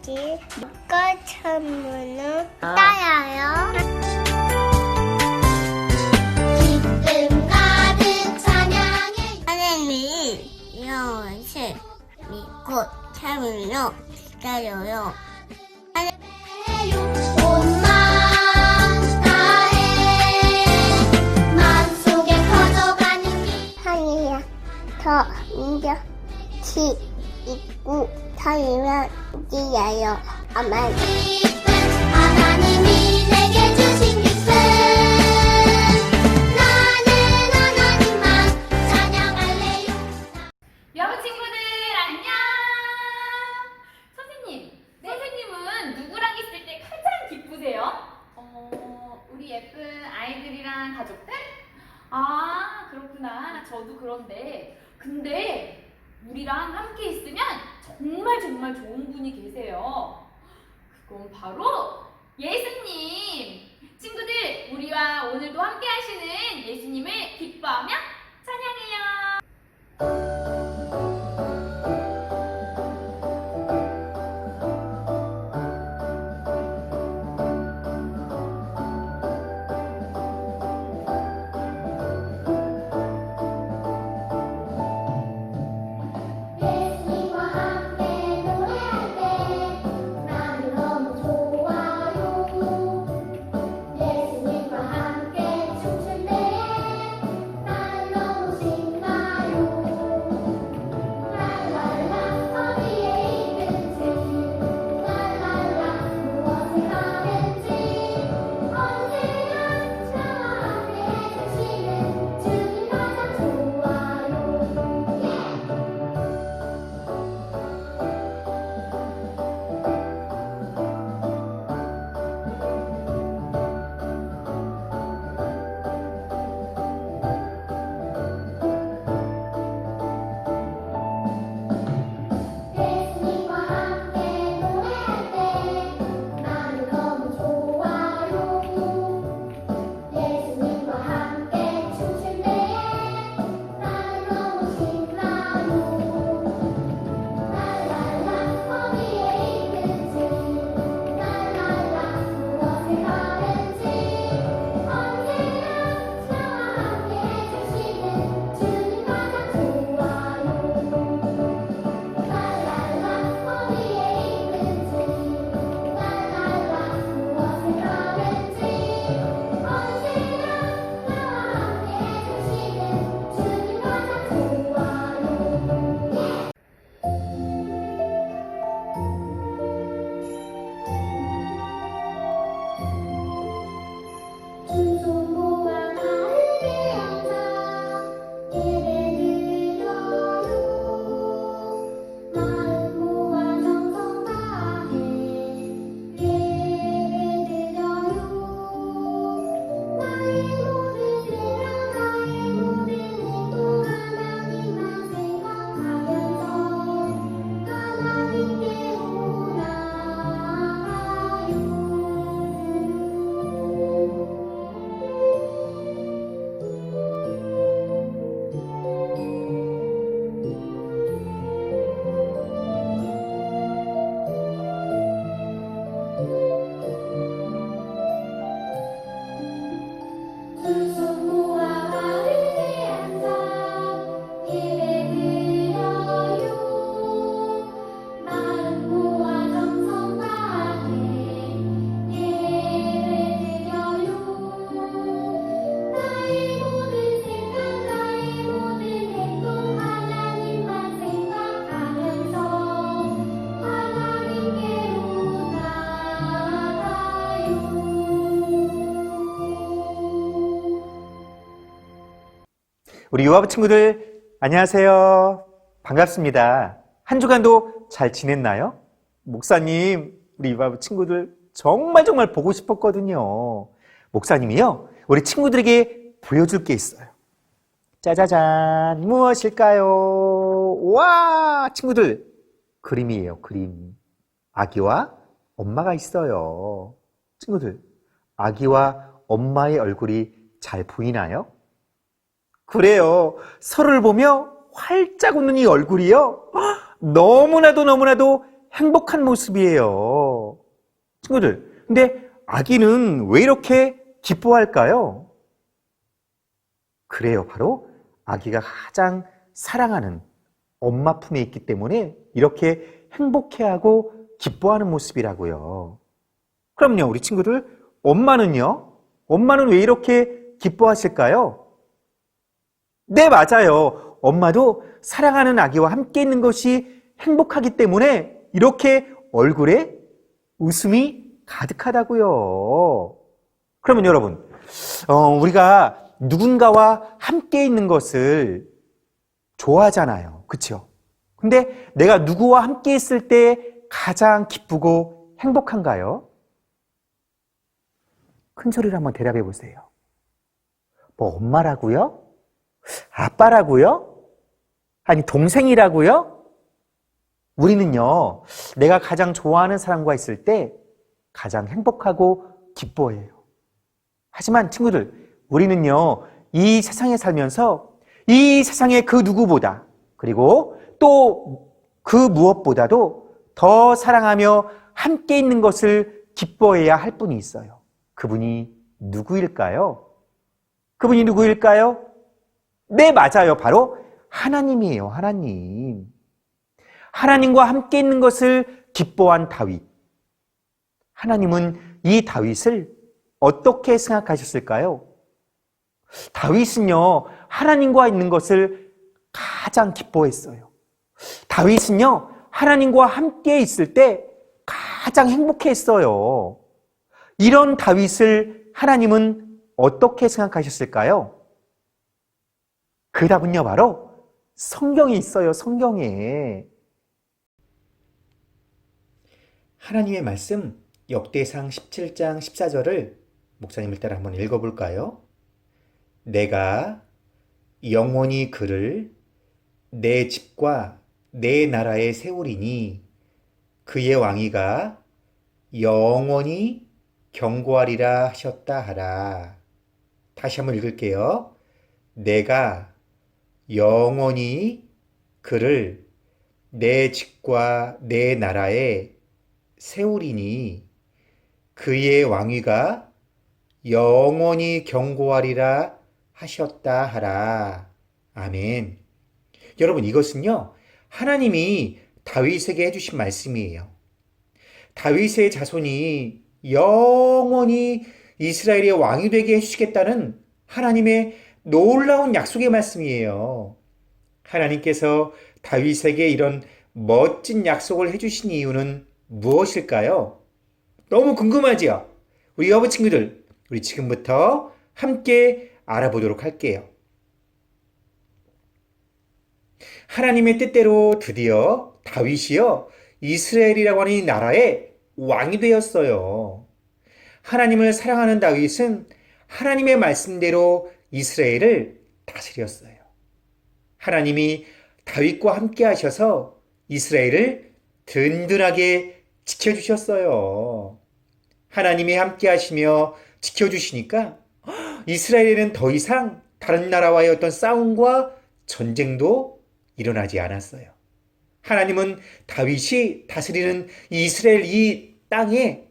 해야지. 누가 참으면 따라요. 기쁨 가득 찬양해. 하나님 영원히 믿고 참으며 기다려요. 온 마음 다해 마음속에 퍼져가는 길. 하늘이야 더 인정치 있고 타이면 뛰어요. 아멘. 기쁨 하나님이 내게 주신 기쁨 나는 하나님만 찬양할래요. 여러분 친구들 안녕. 선생님은 누구랑 있을 때 가장 기쁘세요? 우리 예쁜 아이들이랑 가족들? 아 그렇구나. 저도 그런데 근데 우리랑 함께 있으면 정말 좋은 분이 계세요. 그건 바로 예수님. 친구들 우리와 오늘도 함께 하시는 예수님을 기뻐하며 찬양해요. 우리 유아부 친구들 안녕하세요. 반갑습니다. 한 주간도 잘 지냈나요? 목사님, 우리 유아부 친구들 정말 보고 싶었거든요. 목사님이요, 우리 친구들에게 보여줄 게 있어요. 짜자잔, 무엇일까요? 와, 친구들, 그림이에요, 그림. 아기와 엄마가 있어요. 친구들, 아기와 엄마의 얼굴이 잘 보이나요? 그래요. 서로를 보며 활짝 웃는 이 얼굴이요, 너무나도 행복한 모습이에요. 친구들, 근데 아기는 왜 이렇게 기뻐할까요? 그래요. 바로 아기가 가장 사랑하는 엄마 품에 있기 때문에 이렇게 행복해하고 기뻐하는 모습이라고요. 그럼요, 우리 친구들, 엄마는요? 엄마는 왜 이렇게 기뻐하실까요? 네, 맞아요. 엄마도 사랑하는 아기와 함께 있는 것이 행복하기 때문에 이렇게 얼굴에 웃음이 가득하다고요. 그러면 여러분, 우리가 누군가와 함께 있는 것을 좋아하잖아요. 그렇죠? 근데 내가 누구와 함께 있을 때 가장 기쁘고 행복한가요? 큰 소리로 한번 대답해 보세요. 뭐 엄마라고요? 아빠라고요? 아니 동생이라고요? 우리는요, 내가 가장 좋아하는 사람과 있을 때 가장 행복하고 기뻐해요. 하지만 친구들, 우리는요, 이 세상에 살면서 이 세상의 그 누구보다, 그리고 또 그 무엇보다도 더 사랑하며 함께 있는 것을 기뻐해야 할 분이 있어요. 그분이 누구일까요? 그분이 누구일까요? 네, 맞아요. 바로 하나님이에요. 하나님. 하나님과 함께 있는 것을 기뻐한 다윗. 하나님은 이 다윗을 어떻게 생각하셨을까요? 다윗은요, 하나님과 있는 것을 가장 기뻐했어요. 다윗은요, 하나님과 함께 있을 때 가장 행복했어요. 이런 다윗을 하나님은 어떻게 생각하셨을까요? 그 답은요, 바로 성경에 있어요. 성경에. 하나님의 말씀 역대상 17장 14절을 목사님을 따라 한번 읽어볼까요? 내가 영원히 그를 내 집과 내 나라에 세우리니 그의 왕위가 영원히 경고하리라 하셨다 하라. 다시 한번 읽을게요. 내가 영원히 그를 내 집과 내 나라에 세우리니 그의 왕위가 영원히 경고하리라 하셨다 하라. 아멘. 여러분, 이것은요, 하나님이 다윗에게 해주신 말씀이에요. 다윗의 자손이 영원히 이스라엘의 왕이 되게 해주시겠다는 하나님의 놀라운 약속의 말씀이에요. 하나님께서 다윗에게 이런 멋진 약속을 해주신 이유는 무엇일까요? 너무 궁금하지요? 우리 여부 친구들, 우리 지금부터 함께 알아보도록 할게요. 하나님의 뜻대로 드디어 다윗이요, 이스라엘이라고 하는 이 나라의 왕이 되었어요. 하나님을 사랑하는 다윗은 하나님의 말씀대로 이스라엘을 다스렸어요. 하나님이 다윗과 함께 하셔서 이스라엘을 든든하게 지켜주셨어요. 하나님이 함께 하시며 지켜주시니까 이스라엘에는 더 이상 다른 나라와의 어떤 싸움과 전쟁도 일어나지 않았어요. 하나님은 다윗이 다스리는 이스라엘 이 땅에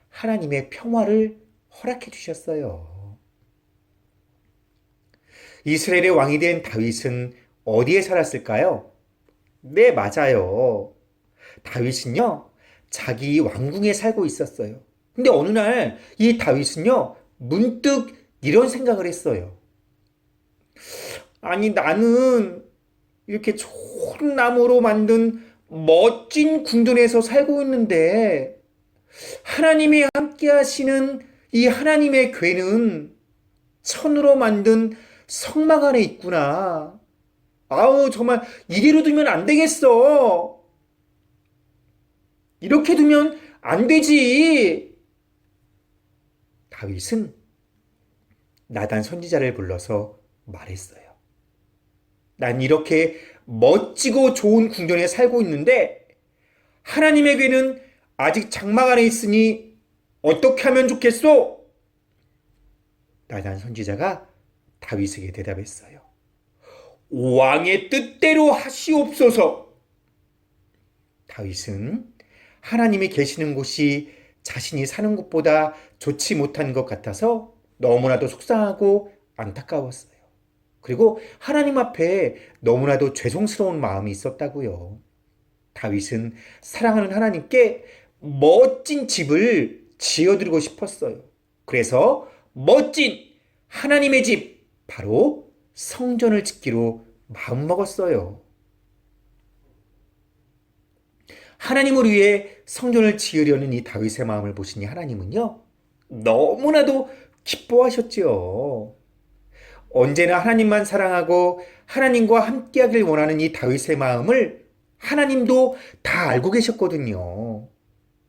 하나님의 평화를 허락해 주셨어요. 이스라엘의 왕이 된 다윗은 어디에 살았을까요? 네, 맞아요. 다윗은요, 자기 왕궁에 살고 있었어요. 근데 어느 날 이 다윗은요, 문득 이런 생각을 했어요. 아니, 나는 이렇게 좋은 나무로 만든 멋진 궁전에서 살고 있는데 하나님이 함께 하시는 이 하나님의 궤는 천으로 만든 성막 안에 있구나. 아우, 정말 이대로 두면 안 되겠어. 이렇게 두면 안 되지. 다윗은 나단 선지자를 불러서 말했어요. 난 이렇게 멋지고 좋은 궁전에 살고 있는데 하나님의 궤는 아직 장막 안에 있으니 어떻게 하면 좋겠소? 나단 선지자가 다윗에게 대답했어요. 왕의 뜻대로 하시옵소서. 다윗은 하나님이 계시는 곳이 자신이 사는 곳보다 좋지 못한 것 같아서 너무나도 속상하고 안타까웠어요. 그리고 하나님 앞에 너무나도 죄송스러운 마음이 있었다고요. 다윗은 사랑하는 하나님께 멋진 집을 지어드리고 싶었어요. 그래서 멋진 하나님의 집, 바로 성전을 짓기로 마음먹었어요. 하나님을 위해 성전을 지으려는 이 다윗의 마음을 보시니 하나님은요, 너무나도 기뻐하셨지요. 언제나 하나님만 사랑하고 하나님과 함께하길 원하는 이 다윗의 마음을 하나님도 다 알고 계셨거든요.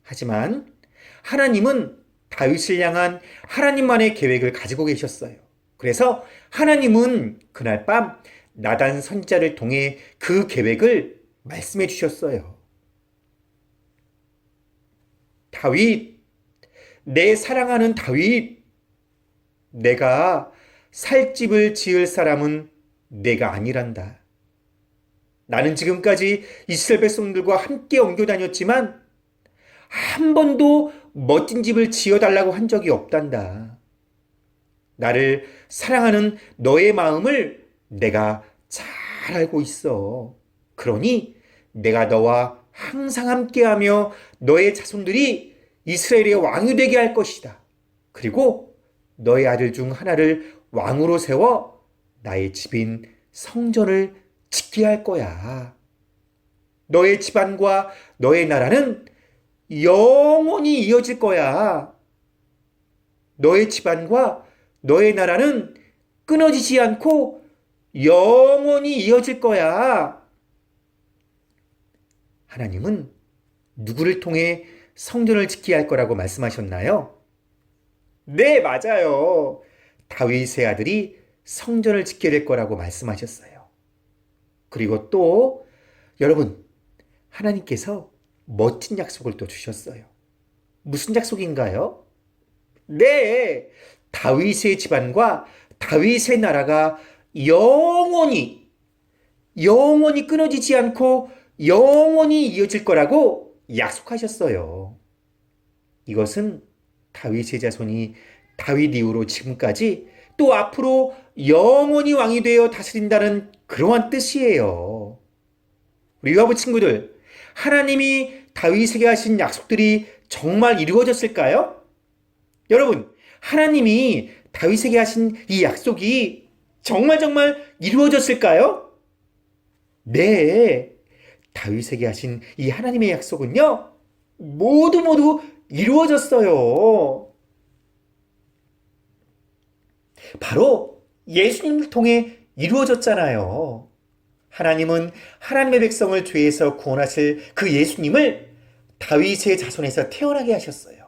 하지만 하나님은 다윗을 향한 하나님만의 계획을 가지고 계셨어요. 그래서 하나님은 그날 밤 나단 선지자를 통해 그 계획을 말씀해 주셨어요. 다윗, 내 사랑하는 다윗, 내가 살 집을 지을 사람은 내가 아니란다. 나는 지금까지 이스라엘 백성들과 함께 옮겨 다녔지만 한 번도 멋진 집을 지어달라고 한 적이 없단다. 나를 사랑하는 너의 마음을 내가 잘 알고 있어. 그러니 내가 너와 항상 함께하며 너의 자손들이 이스라엘의 왕이 되게 할 것이다. 그리고 너의 아들 중 하나를 왕으로 세워 나의 집인 성전을 짓게 할 거야. 너의 집안과 너의 나라는 영원히 이어질 거야. 너의 집안과 너의 나라는 끊어지지 않고 영원히 이어질 거야. 하나님은 누구를 통해 성전을 짓게 할 거라고 말씀하셨나요? 네, 맞아요. 다윗의 아들이 성전을 짓게 될 거라고 말씀하셨어요. 그리고 또 여러분, 하나님께서 멋진 약속을 또 주셨어요. 무슨 약속인가요? 네, 다윗의 집안과 다윗의 나라가 영원히 끊어지지 않고 영원히 이어질 거라고 약속하셨어요. 이것은 다윗의 자손이 다윗 이후로 지금까지 또 앞으로 영원히 왕이 되어 다스린다는 그러한 뜻이에요. 우리 유아부 친구들, 하나님이 다윗에게 하신 약속들이 정말 이루어졌을까요? 여러분, 하나님이 다윗에게 하신 이 약속이 정말 이루어졌을까요? 네, 다윗에게 하신 이 하나님의 약속은요, 모두 이루어졌어요. 바로 예수님을 통해 이루어졌잖아요. 하나님은 하나님의 백성을 죄에서 구원하실 그 예수님을 다윗의 자손에서 태어나게 하셨어요.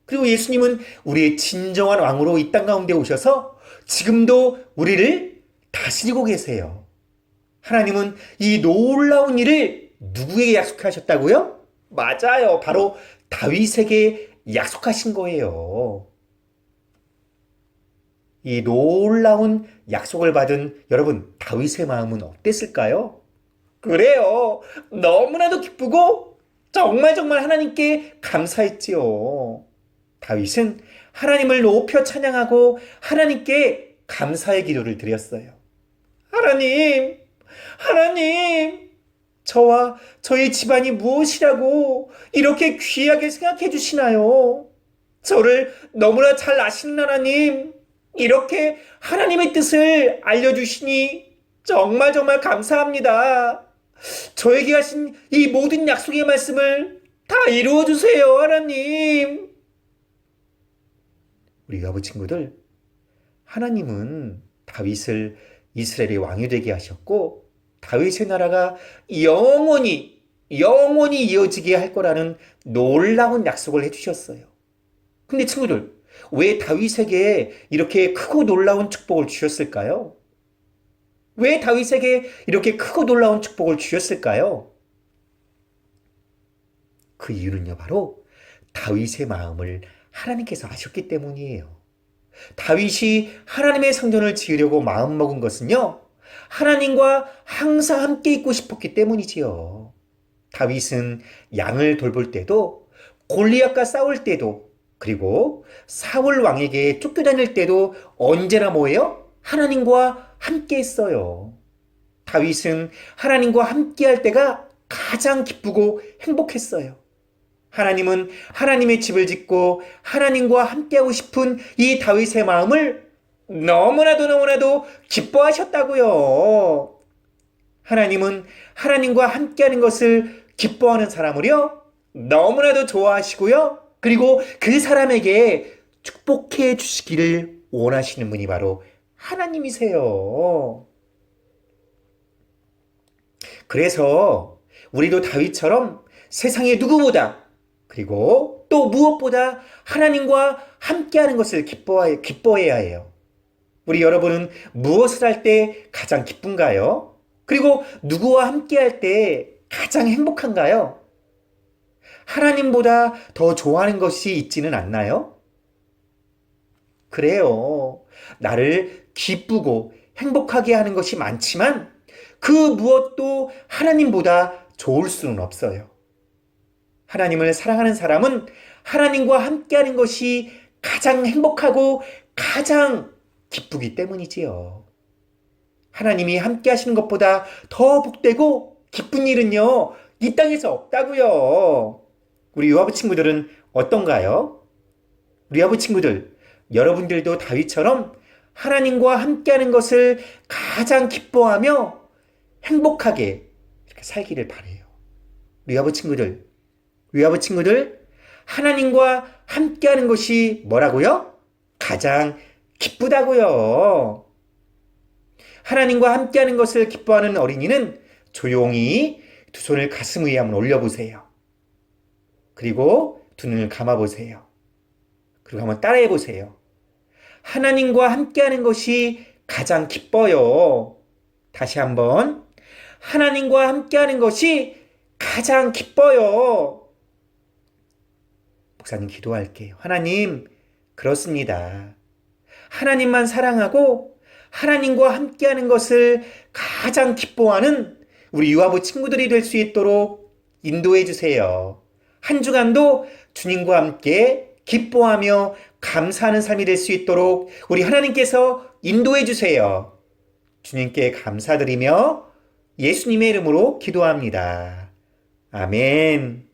그리고 예수님은 우리의 진정한 왕으로 이 땅 가운데 오셔서 지금도 우리를 다스리고 계세요. 하나님은 이 놀라운 일을 누구에게 약속하셨다고요? 맞아요. 바로 다윗에게 약속하신 거예요. 이 놀라운 약속을 받은 여러분, 다윗의 마음은 어땠을까요? 그래요. 너무나도 기쁘고 정말 하나님께 감사했지요. 다윗은 하나님을 높여 찬양하고 하나님께 감사의 기도를 드렸어요. 하나님, 저와 저희 집안이 무엇이라고 이렇게 귀하게 생각해 주시나요? 저를 너무나 잘 아시는 하나님, 이렇게 하나님의 뜻을 알려주시니 정말 감사합니다. 저에게 하신 이 모든 약속의 말씀을 다 이루어주세요, 하나님. 우리 여부 친구들, 하나님은 다윗을 이스라엘의 왕이 되게 하셨고 다윗의 나라가 영원히 이어지게 할 거라는 놀라운 약속을 해주셨어요. 근데 친구들, 왜 다윗에게 이렇게 크고 놀라운 축복을 주셨을까요? 왜 다윗에게 이렇게 크고 놀라운 축복을 주셨을까요? 그 이유는요, 바로 다윗의 마음을 하나님께서 아셨기 때문이에요. 다윗이 하나님의 성전을 지으려고 마음먹은 것은요, 하나님과 항상 함께 있고 싶었기 때문이지요. 다윗은 양을 돌볼 때도, 골리앗과 싸울 때도, 그리고 사울 왕에게 쫓겨다닐 때도 언제나 뭐예요? 하나님과 함께 했어요. 다윗은 하나님과 함께 할 때가 가장 기쁘고 행복했어요. 하나님은 하나님의 집을 짓고 하나님과 함께하고 싶은 이 다윗의 마음을 너무나도 기뻐하셨다고요. 하나님은 하나님과 함께하는 것을 기뻐하는 사람을요, 너무나도 좋아하시고요. 그리고 그 사람에게 축복해 주시기를 원하시는 분이 바로 하나님이세요. 그래서 우리도 다윗처럼 세상의 누구보다, 그리고 또 무엇보다 하나님과 함께하는 것을 기뻐해야 해요. 우리 여러분은 무엇을 할 때 가장 기쁜가요? 그리고 누구와 함께할 때 가장 행복한가요? 하나님보다 더 좋아하는 것이 있지는 않나요? 그래요. 나를 기쁘고 행복하게 하는 것이 많지만 그 무엇도 하나님보다 좋을 수는 없어요. 하나님을 사랑하는 사람은 하나님과 함께하는 것이 가장 행복하고 가장 기쁘기 때문이지요. 하나님이 함께 하시는 것보다 더 복되고 기쁜 일은요, 이 땅에서 없다고요. 우리 유아부 친구들은 어떤가요? 우리 유아부 친구들, 여러분들도 다윗처럼 하나님과 함께하는 것을 가장 기뻐하며 행복하게 이렇게 살기를 바라요. 우리 유아부 친구들, 하나님과 함께하는 것이 뭐라고요? 가장 기쁘다고요. 하나님과 함께하는 것을 기뻐하는 어린이는 조용히 두 손을 가슴 위에 한번 올려보세요. 그리고 두 눈을 감아보세요. 그리고 한번 따라해보세요. 하나님과 함께하는 것이 가장 기뻐요. 다시 한번. 하나님과 함께하는 것이 가장 기뻐요. 목사님 기도할게요. 하나님, 그렇습니다. 하나님만 사랑하고 하나님과 함께하는 것을 가장 기뻐하는 우리 유아부 친구들이 될 수 있도록 인도해 주세요. 한 주간도 주님과 함께 기뻐하며 감사하는 삶이 될 수 있도록 우리 하나님께서 인도해 주세요. 주님께 감사드리며 예수님의 이름으로 기도합니다. 아멘.